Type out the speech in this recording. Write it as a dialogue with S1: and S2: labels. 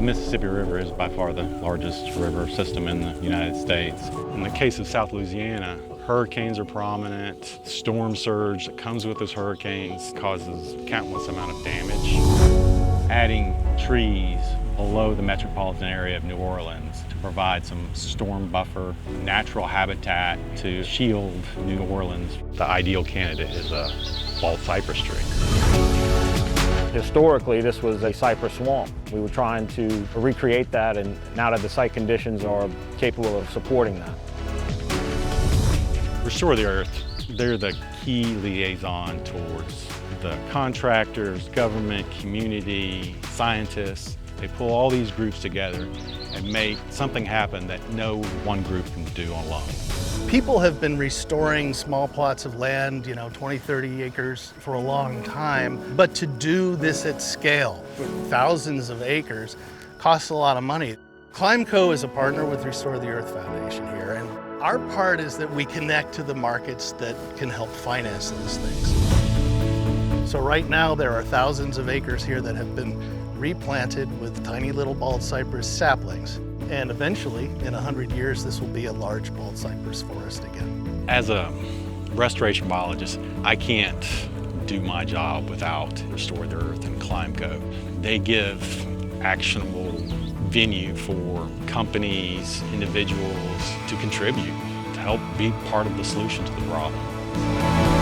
S1: Mississippi River is by far the largest river system in the United States. In the case of South Louisiana, hurricanes are prominent. Storm surge that comes with those hurricanes causes countless amount of damage. Adding trees below the metropolitan area of New Orleans to provide some storm buffer, natural habitat to shield New Orleans. The ideal candidate is a bald cypress tree.
S2: Historically, this was a cypress swamp. We were trying to recreate that, and now that the site conditions are capable of supporting that.
S1: Restore the Earth, they're the key liaison towards the contractors, government, community, scientists. They pull all these groups together and make something happen that no one group can do alone.
S3: People have been restoring small plots of land, 20, 30 acres for a long time, but to do this at scale, for thousands of acres, costs a lot of money. ClimeCo is a partner with Restore the Earth Foundation here, and our part is that we connect to the markets that can help finance those things. So right now there are thousands of acres here that have been replanted with tiny little bald cypress saplings. And eventually, in 100 years, this will be a large bald cypress forest again.
S1: As a restoration biologist, I can't do my job without Restore the Earth and ClimeCo. They give actionable venue for companies, individuals to contribute, to help be part of the solution to the problem.